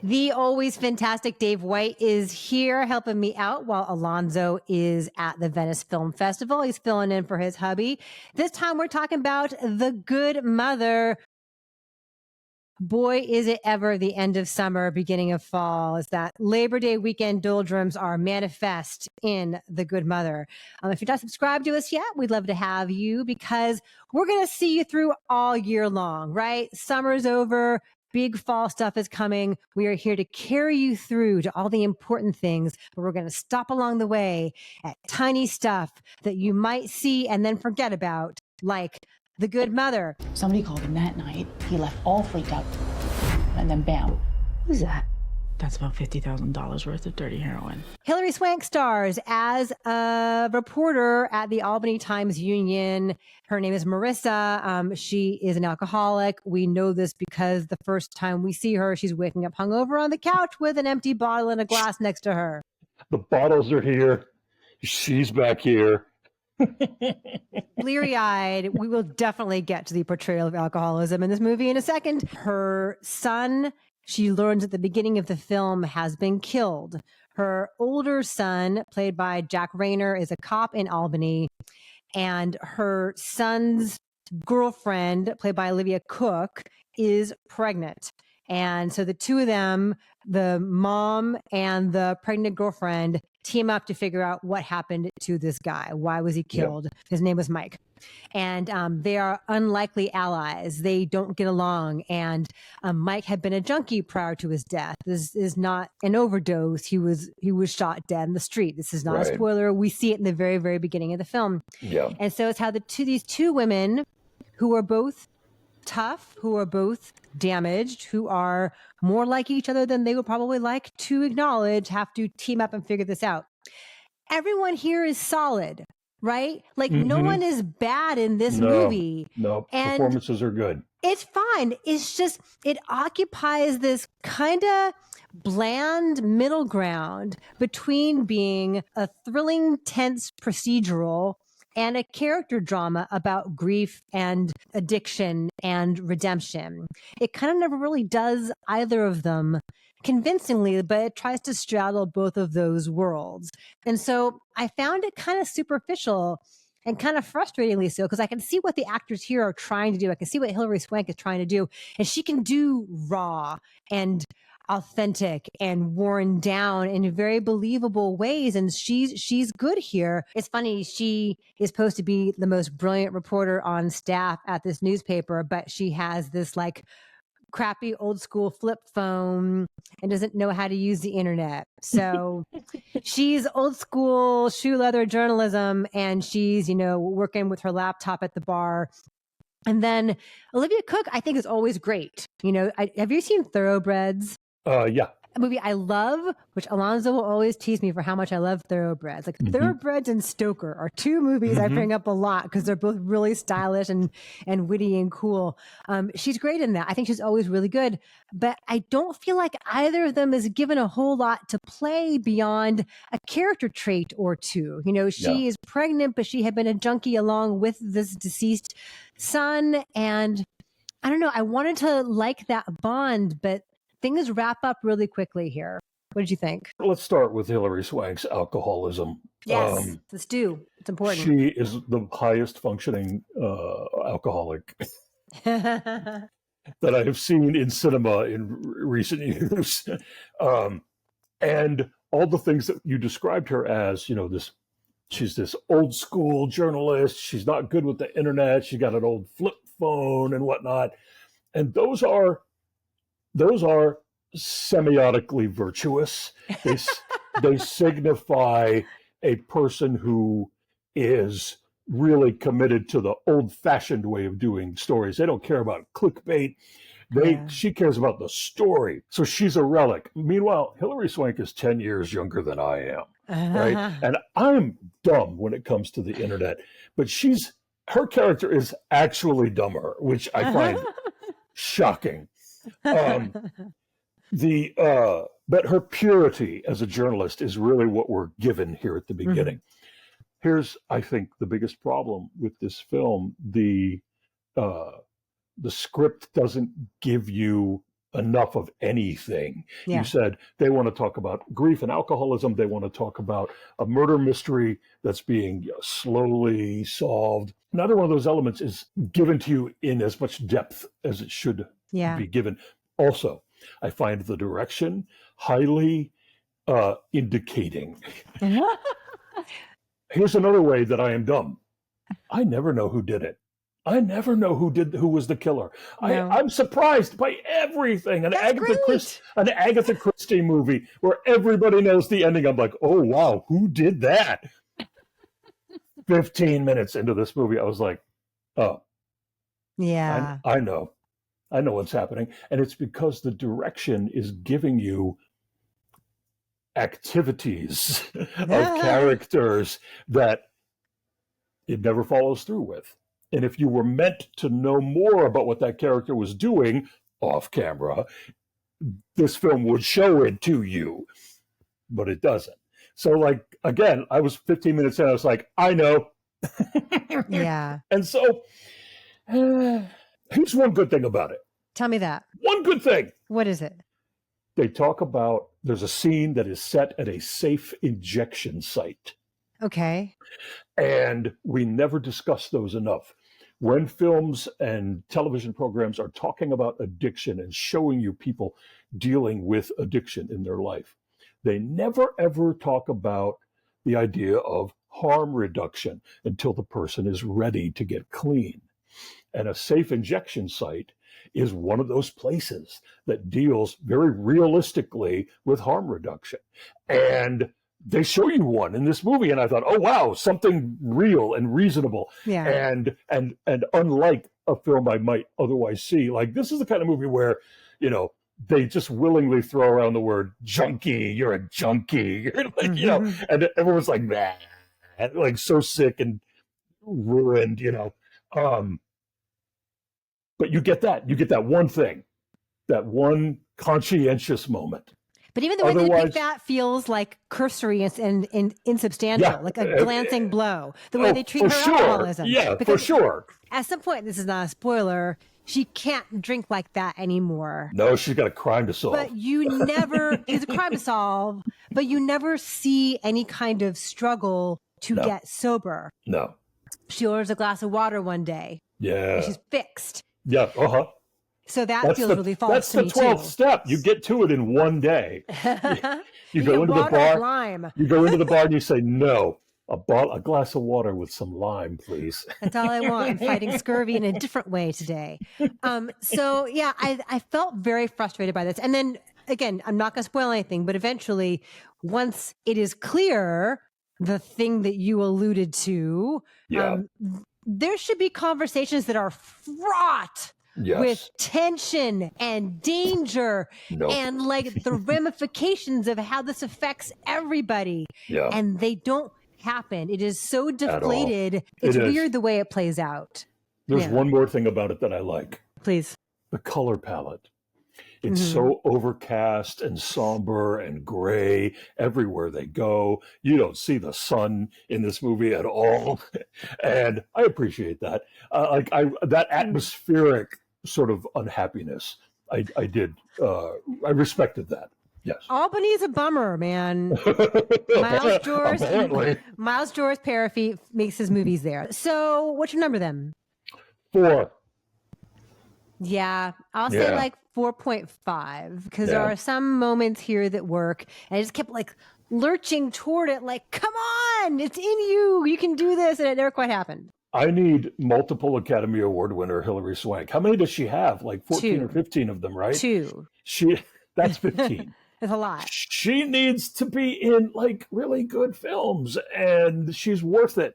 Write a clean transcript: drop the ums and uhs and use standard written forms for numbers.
The always fantastic Dave White is here helping me out while Alonso is at the Venice Film Festival. He's filling in for his hubby. This time we're talking about The Good Mother. Boy, is it ever the end of summer, beginning of fall, is that Labor Day weekend doldrums are manifest in The Good Mother. If you're not subscribed to us yet, we'd love to have you because we're going to see you through all year long, right? Summer's over. Big fall stuff is coming. We are here to carry you through to all the important things, but we're going to stop along the way at tiny stuff that you might see and then forget about, like The Good Mother. Somebody called him that night. He left all freaked out. And then bam. Who's that? That's about $50,000 worth of dirty heroin. Hilary Swank stars as a reporter at the Albany Times Union. Her name is Marissa. She is an alcoholic. We know this because the first time we see her, she's waking up hungover on the couch with an empty bottle and a glass next to her. The bottles are here. She's back here. Bleary-eyed. We will definitely get to the portrayal of alcoholism in this movie in a second. Her son, she learns at the beginning of the film, has been killed. Her older son, played by Jack Reynor, is a cop in Albany, and her son's girlfriend, played by Olivia Cooke, is pregnant. And so the two of them, the mom and the pregnant girlfriend, team up to figure out what happened to this guy. Why was he killed? Yep. His name was Mike. And they are unlikely allies. They don't get along. And Mike had been a junkie prior to his death. This is not an overdose. He was shot dead in the street. This is not a spoiler. We see it in the very, very beginning of the film. Yeah. And so it's how these two women who are both tough, who are both damaged, who are more like each other than they would probably like to acknowledge, have to team up and figure this out. Everyone here is solid, right? Like no one is bad in this movie. No, and performances are good. It's fine. It's just, it occupies this kind of bland middle ground between being a thrilling, tense procedural and a character drama about grief and addiction and redemption. It kind of never really does either of them convincingly, but it tries to straddle both of those worlds. And so I found it kind of superficial and kind of frustratingly so, because I can see what the actors here are trying to do. I can see what Hilary Swank is trying to do, and she can do raw and authentic and worn down in very believable ways, and she's good here. It's funny, she is supposed to be the most brilliant reporter on staff at this newspaper, but she has this like crappy old school flip phone and doesn't know how to use the internet. So she's old school shoe leather journalism, and she's, working with her laptop at the bar. And then Olivia Cooke, I think, is always great. Have you seen Thoroughbreds? Yeah. A movie I love, which Alonso will always tease me for how much I love Thoroughbreds. Like Thoroughbreds and Stoker are two movies I bring up a lot because they're both really stylish and witty and cool. She's great in that. I think she's always really good, but I don't feel like either of them is given a whole lot to play beyond a character trait or two. She is pregnant, but she had been a junkie along with this deceased son. And I don't know, I wanted to like that bond, but things wrap up really quickly here. What did you think? Let's start with Hilary Swank's alcoholism. Yes, let's do. It's important. She is the highest functioning alcoholic that I have seen in cinema in recent years. And all the things that you described her as, she's this old school journalist. She's not good with the internet. She got an old flip phone and whatnot. And those are semiotically virtuous. They signify a person who is really committed to the old-fashioned way of doing stories. They don't care about clickbait. She cares about the story. So she's a relic. Meanwhile, Hilary Swank is 10 years younger than I am, right? And I'm dumb when it comes to the internet, but her character is actually dumber, which I find shocking. But her purity as a journalist is really what we're given here at the beginning. Here's, I think, the biggest problem with this film. The script doesn't give you enough of anything. Yeah. You said they want to talk about grief and alcoholism. They want to talk about a murder mystery that's being slowly solved. Neither one of those elements is given to you in as much depth as it should be given. Also, I find the direction highly indicating. Here's another way that I am dumb. I never know who did it. I never know who was the killer. No. I'm surprised by everything. An Agatha Christie movie where everybody knows the ending. I'm like, oh wow, who did that? 15 minutes into this movie, I was like, oh, yeah, I know what's happening, and it's because the direction is giving you activities of characters that it never follows through with. And if you were meant to know more about what that character was doing off camera, this film would show it to you, but it doesn't. So, like, again, I was 15 minutes in, I was like, I know. Yeah. And so, here's one good thing about it. Tell me that. One good thing. What is it? They talk about, there's a scene that is set at a safe injection site. Okay. And we never discuss those enough. When films and television programs are talking about addiction and showing you people dealing with addiction in their life, they never ever talk about the idea of harm reduction until the person is ready to get clean. And a safe injection site is one of those places that deals very realistically with harm reduction. And they show you one in this movie, and I thought, oh wow, something real and reasonable, and unlike a film I might otherwise see. Like, this is the kind of movie where, you know, they just willingly throw around the word junkie. You're a junkie, like, you know, and everyone's like, nah, like so sick and ruined, you know. But you get that one thing, that one conscientious moment. But even the way they depict that feels like cursory and insubstantial, like a glancing blow. The way they treat her alcoholism. Yeah, because for sure. At some point, this is not a spoiler, she can't drink like that anymore. No, she's got a crime to solve. But you never, she's a crime to solve, but you never see any kind of struggle to get sober. No. She orders a glass of water one day. Yeah. And she's fixed. Yeah, So that's feels really false to me, too. That's the 12th step. You get to it in one day. You go into the bar. Lime. You go into the bar and you say, no, a glass of water with some lime, please. That's all I want. I'm fighting scurvy in a different way today. So, yeah, I felt very frustrated by this. And then, again, I'm not going to spoil anything, but eventually, once it is clear, the thing that you alluded to, there should be conversations that are fraught with tension and danger and like the ramifications of how this affects everybody. Yeah. And they don't happen. It is so deflated. It's weird the way it plays out. There's one more thing about it that I like. Please. The color palette. It's so overcast and somber and gray everywhere they go. You don't see the sun in this movie at all. And I appreciate that. That atmospheric sort of unhappiness. I did. I respected that. Yes. Albany's a bummer, man. Miles Joris-Peyrafitte makes his movies there. So what's your number then? 4. Yeah, I'll say like 4.5 because there are some moments here that work. And I just kept like lurching toward it like, come on, it's in you. You can do this. And it never quite happened. I need multiple Academy Award winner Hilary Swank. How many does she have? Like 14 or 15 of them, right? 2. That's 15. It's a lot. She needs to be in like really good films and she's worth it.